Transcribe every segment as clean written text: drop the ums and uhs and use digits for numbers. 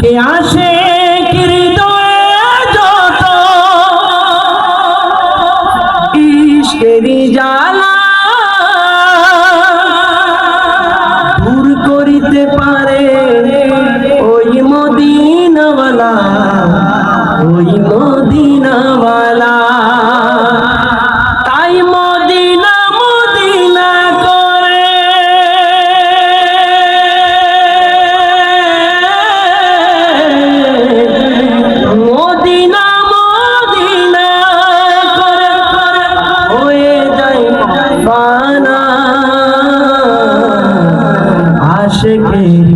এ আশিকের হৃদয়ে যত ইশকের জ্বালা দূর করিতে পারে ওই মদিনাওয়ালা, ওই মদিনাওয়ালা। তাই মদিনা মদিনা করে মদিনা মদিনা করে হয়ে যায় ফানা। আশিকের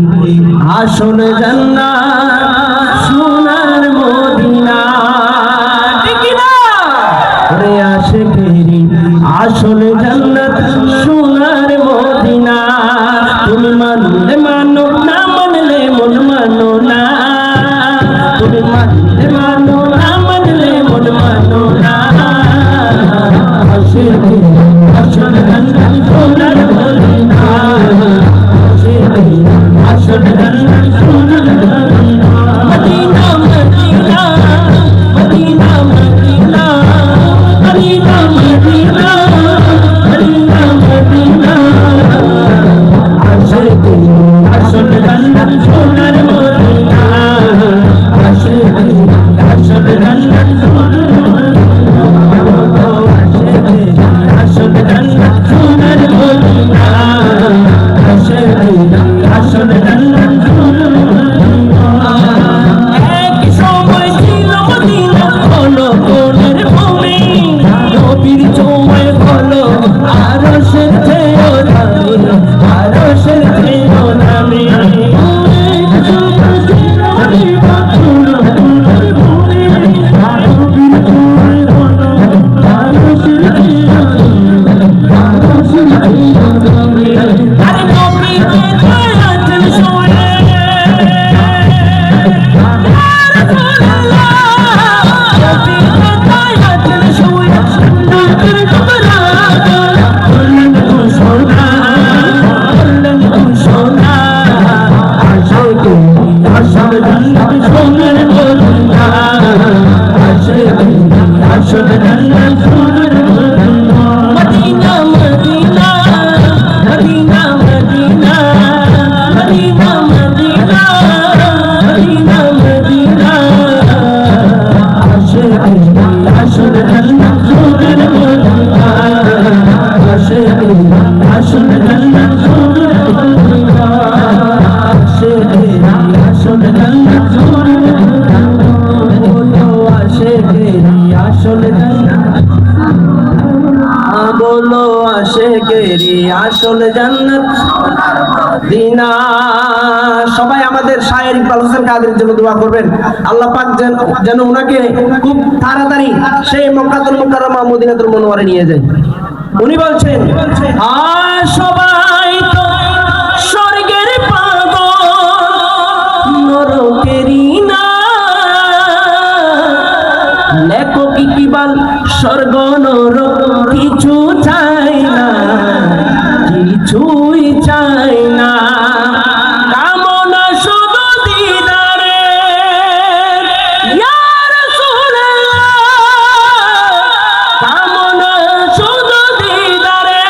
আসল জান্নাত সোনার মদিনা, ঠিক না? ওরে আশিকের আসল জান্নাত সোনার মদিনা। তুমি মানলে মানো, না মানলে মন মানো না। তুমি মানলে মানো, না মানলে মন মানো না। আশিকের আসল জান্নাত সোনার মদিনা, আশিকের আসল জান্নাত সোনার Medina. Medina Medina Medina Medina Medina Medina Medina Medina. আশিকের আসল জান্নাত সোনার মদিনা, আশিকের আসল জান্নাত সোনার মদিনা। আশিকের আসল জান্নাত সোনার মদিনা, আশিকের আসল জান্নাত সোনার মদিনা। এক সময় ছিল মদিনা হলো কোনের ভূমি, নবীর ছোঁয়ায় হলো আরশের চেয়েও দামি, আরশের চেয়েও দামি। এক সময় ছিল মদিনা হলো কোনের ভূমি, নবীর ছোঁয়ায় হলো আরশের চেয়েও দামি, আরশের চেয়েও দামি। আরে নবীর ছায়াতল শোয়ে Medina Medina Medina Medina Medina Medina Medina Medina. আশিকের আসল জান্নাত সোনার মদিনা, আশিকের আসল জান্নাত সোনার মদিনা, আশিকের আসল জান্নাত সোনার মদিনা। বলো আশিকের আসল জান্নাত, বলো আশিকের আসল জান্নাত মদিনা। সবাই আমাদের শায়ের ইকবাল হোসেন কাদের জন্য দোয়া করবেন। আল্লাহ পাক যেন ওনাকে খুব তাড়াতাড়ি সেই মক্কাতুল মুকাররমা মদিনাতুল মুনওয়ারা নিয়ে যায়। উনি বলছেন, আর সবাই তো স্বর্গের পাগল নরকেরই না, লেখক ইকবাল স্বর্গ নরক কিছু চাই না, কিছুই চাই না। কামনা শুধু দিদারে ইয়া রাসূলুল্লাহ, কামনা শুধু দিদারে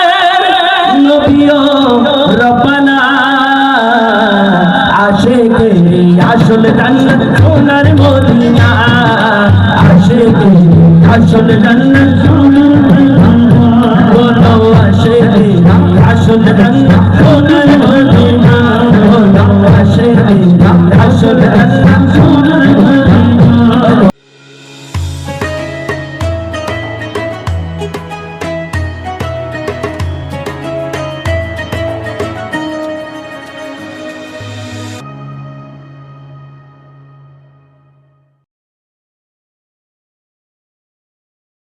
নবী ও রব্বানা। আশিকের আসল জান্নাত সোনার মদিনা, আশিকের আসল জান্নাত